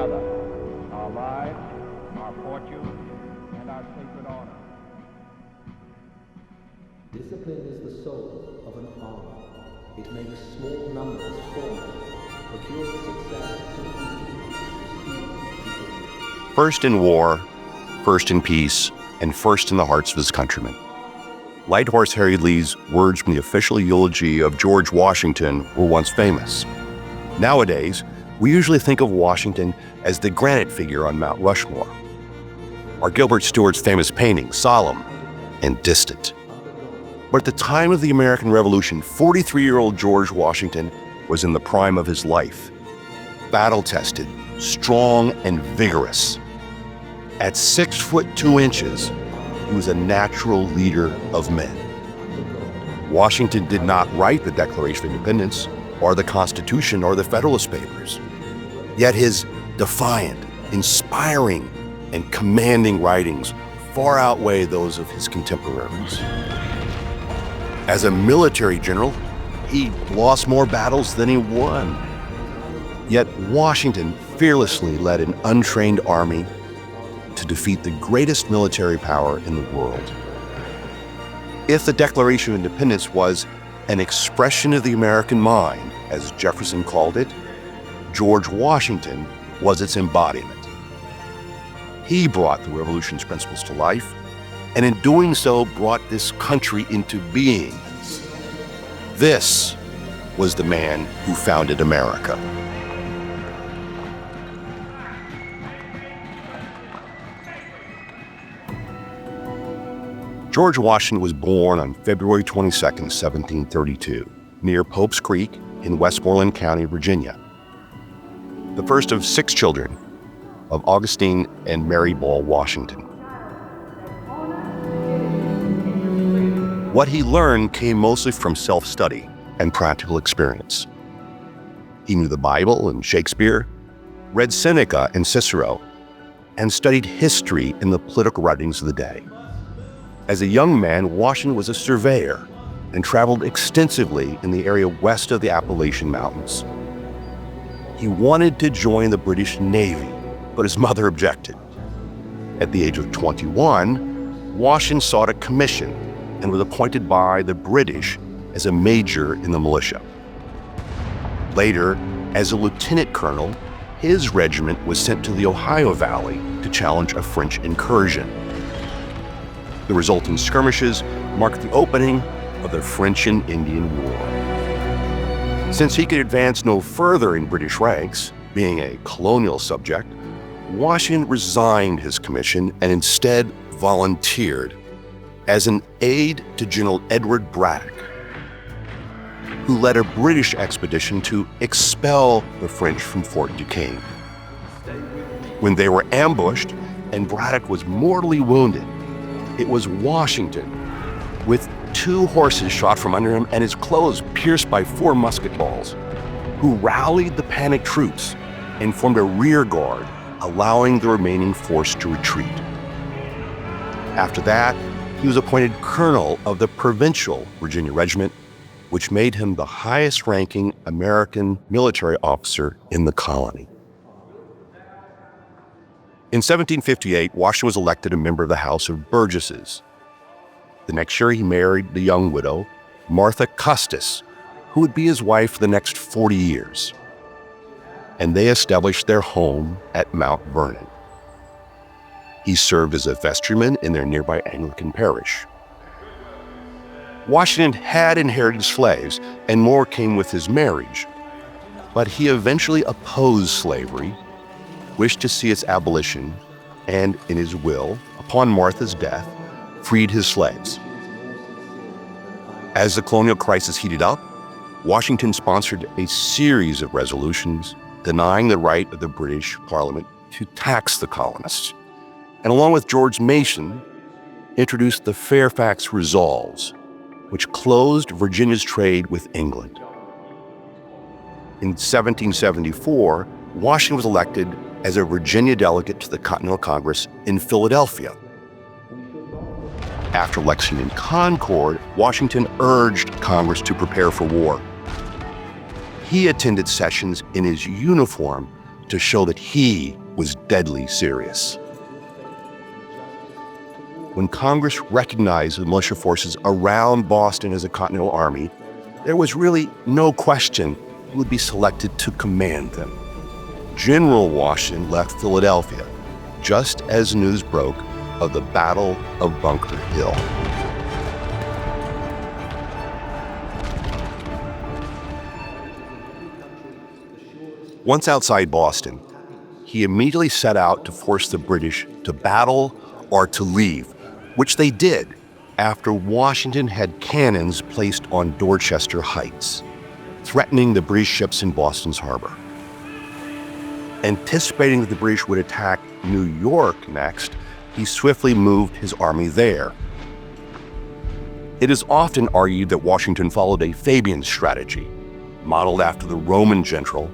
together our lives, our fortune, and our sacred honor. Discipline is the soul of an army. It makes small numbers formal, procures success to First in war, first in peace, and first in the hearts of his countrymen. Light Horse Harry Lee's words from the official eulogy of George Washington were once famous. Nowadays, we usually think of Washington as the granite figure on Mount Rushmore, or Gilbert Stuart's famous painting, solemn and distant. But at the time of the American Revolution, 43-year-old George Washington was in the prime of his life, battle-tested, strong, and vigorous. At 6 foot 2 inches, he was a natural leader of men. Washington did not write the Declaration of Independence, or the Constitution, or the Federalist Papers. Yet his defiant, inspiring, and commanding writings far outweigh those of his contemporaries. As a military general, he lost more battles than he won. Yet Washington fearlessly led an untrained army to defeat the greatest military power in the world. If the Declaration of Independence was an expression of the American mind, as Jefferson called it, George Washington was its embodiment. He brought the Revolution's principles to life, and in doing so brought this country into being. This was the man who founded America. George Washington was born on February 22, 1732, near Pope's Creek in Westmoreland County, Virginia. The first of 6 children of Augustine and Mary Ball Washington. What he learned came mostly from self-study and practical experience. He knew the Bible and Shakespeare, read Seneca and Cicero, and studied history in the political writings of the day. As a young man, Washington was a surveyor and traveled extensively in the area west of the Appalachian Mountains. He wanted to join the British Navy, but his mother objected. At the age of 21, Washington sought a commission and was appointed by the British as a major in the militia. Later, as a lieutenant colonel, his regiment was sent to the Ohio Valley to challenge a French incursion. The resulting skirmishes marked the opening of the French and Indian War. Since he could advance no further in British ranks, being a colonial subject, Washington resigned his commission and instead volunteered as an aide to General Edward Braddock, who led a British expedition to expel the French from Fort Duquesne. When they were ambushed and Braddock was mortally wounded, it was Washington, with 2 horses shot from under him and his clothes pierced by 4 musket balls, who rallied the panicked troops and formed a rear guard, allowing the remaining force to retreat. After that, he was appointed colonel of the Provincial Virginia Regiment, which made him the highest-ranking American military officer in the colony. In 1758, Washington was elected a member of the House of Burgesses. The next year, he married the young widow, Martha Custis, who would be his wife for the next 40 years. And they established their home at Mount Vernon. He served as a vestryman in their nearby Anglican parish. Washington had inherited slaves, and more came with his marriage. But he eventually opposed slavery, wished to see its abolition, and in his will, upon Martha's death, freed his slaves. As the colonial crisis heated up, Washington sponsored a series of resolutions denying the right of the British Parliament to tax the colonists, and along with George Mason, introduced the Fairfax Resolves, which closed Virginia's trade with England. In 1774, Washington was elected as a Virginia delegate to the Continental Congress in Philadelphia. After election in Concord, Washington urged Congress to prepare for war. He attended sessions in his uniform to show that he was deadly serious. When Congress recognized the militia forces around Boston as a Continental Army, there was really no question who would be selected to command them. General Washington left Philadelphia just as news broke of the Battle of Bunker Hill. Once outside Boston, he immediately set out to force the British to battle or to leave, which they did after Washington had cannons placed on Dorchester Heights, threatening the British ships in Boston's harbor. Anticipating that the British would attack New York next, he swiftly moved his army there. It is often argued that Washington followed a Fabian strategy, modeled after the Roman general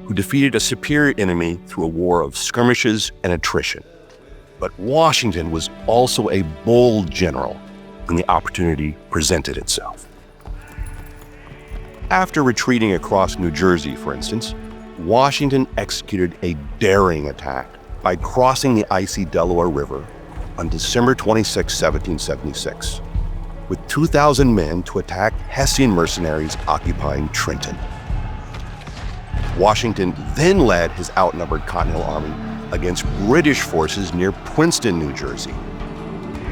who defeated a superior enemy through a war of skirmishes and attrition. But Washington was also a bold general when the opportunity presented itself. After retreating across New Jersey, for instance, Washington executed a daring attack by crossing the icy Delaware River on December 26, 1776, with 2,000 men to attack Hessian mercenaries occupying Trenton. Washington then led his outnumbered Continental Army against British forces near Princeton, New Jersey.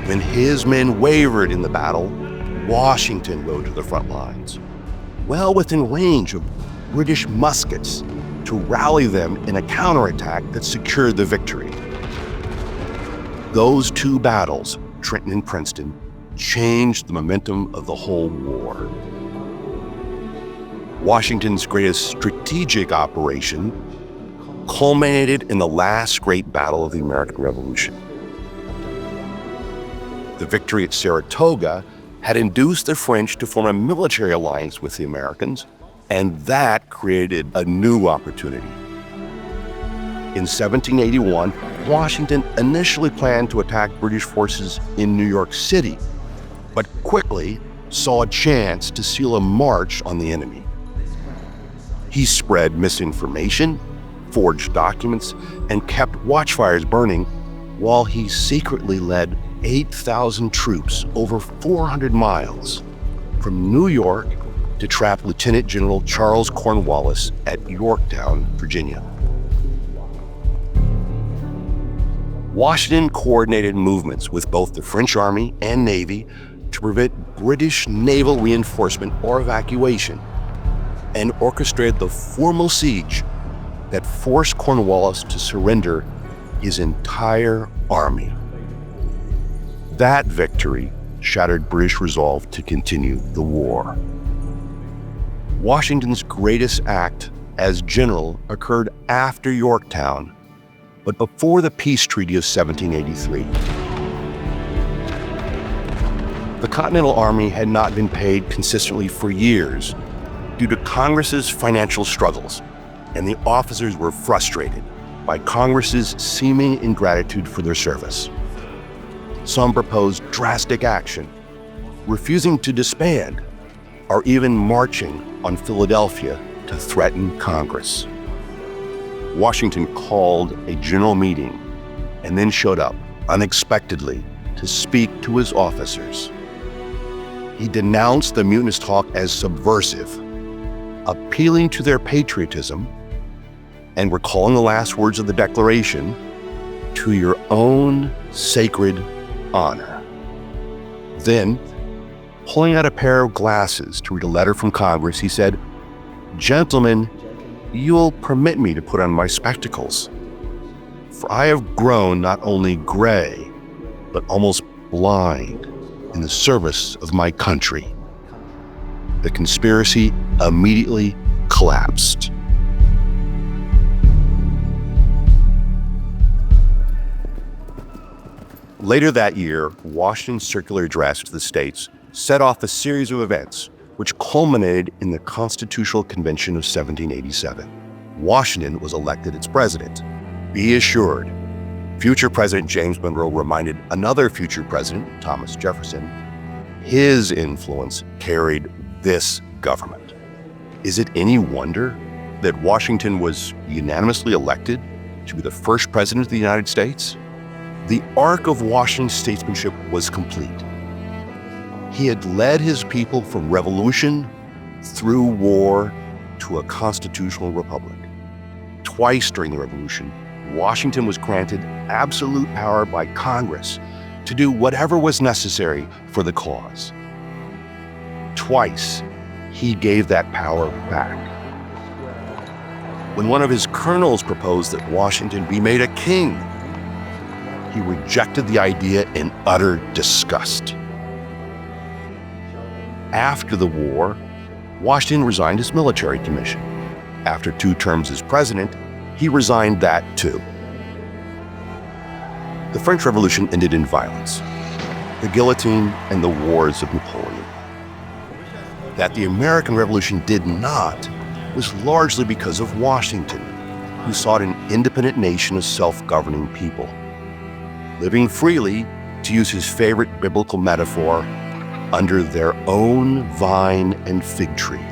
When his men wavered in the battle, Washington rode to the front lines, well within range of British muskets, to rally them in a counterattack that secured the victory. Those two battles, Trenton and Princeton, changed the momentum of the whole war. Washington's greatest strategic operation culminated in the last great battle of the American Revolution. The victory at Saratoga had induced the French to form a military alliance with the Americans, and that created a new opportunity. In 1781, Washington initially planned to attack British forces in New York City, but quickly saw a chance to seal a march on the enemy. He spread misinformation, forged documents, and kept watchfires burning while he secretly led 8,000 troops over 400 miles from New York to trap Lieutenant General Charles Cornwallis at Yorktown, Virginia. Washington coordinated movements with both the French Army and Navy to prevent British naval reinforcement or evacuation, and orchestrated the formal siege that forced Cornwallis to surrender his entire army. That victory shattered British resolve to continue the war. Washington's greatest act as general occurred after Yorktown, but before the peace treaty of 1783. The Continental Army had not been paid consistently for years due to Congress's financial struggles, and the officers were frustrated by Congress's seeming ingratitude for their service. Some proposed drastic action, refusing to disband, or even marching on Philadelphia to threaten Congress. Washington called a general meeting and then showed up unexpectedly to speak to his officers. He denounced the mutinous talk as subversive, appealing to their patriotism and recalling the last words of the Declaration, "To your own sacred honor." Then, pulling out a pair of glasses to read a letter from Congress, he said, "Gentlemen, you'll permit me to put on my spectacles, for I have grown not only gray, but almost blind in the service of my country." The conspiracy immediately collapsed. Later that year, Washington's circular address to the states set off a series of events which culminated in the Constitutional Convention of 1787. Washington was elected its president. Be assured, future President James Monroe reminded another future president, Thomas Jefferson, his influence carried this government. Is it any wonder that Washington was unanimously elected to be the first president of the United States, the arc of Washington's statesmanship was complete. He had led his people from revolution through war to a constitutional republic. Twice during the Revolution, Washington was granted absolute power by Congress to do whatever was necessary for the cause. Twice, he gave that power back. When one of his colonels proposed that Washington be made a king, he rejected the idea in utter disgust. After the war, Washington resigned his military commission. After 2 terms as president, he resigned that too. The French Revolution ended in violence, the guillotine, and the wars of Napoleon. That the American Revolution did not was largely because of Washington, who sought an independent nation of self-governing people, living freely, to use his favorite biblical metaphor, under their own vine and fig tree.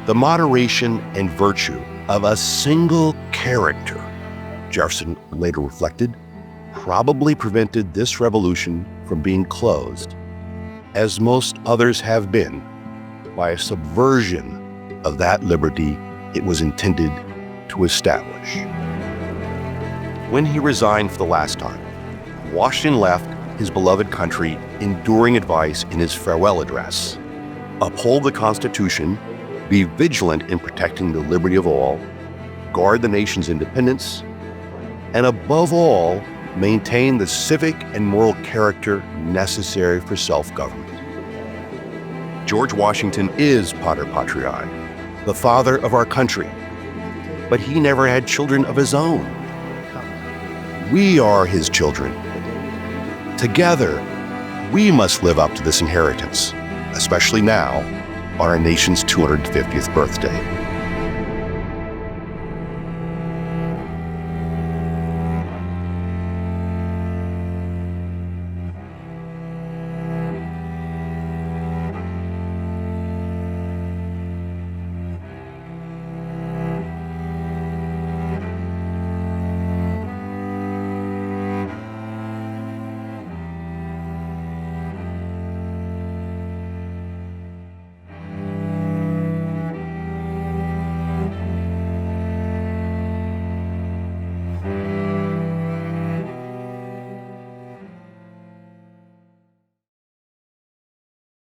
The moderation and virtue of a single character, Jefferson later reflected, probably prevented this revolution from being closed, as most others have been, by a subversion of that liberty it was intended to establish. When he resigned for the last time, Washington left his beloved country enduring advice in his farewell address: uphold the Constitution, be vigilant in protecting the liberty of all, guard the nation's independence, and above all, maintain the civic and moral character necessary for self-government. George Washington is Pater Patriae, the father of our country, but he never had children of his own. We are his children. Together, we must live up to this inheritance, especially now, on our nation's 250th birthday.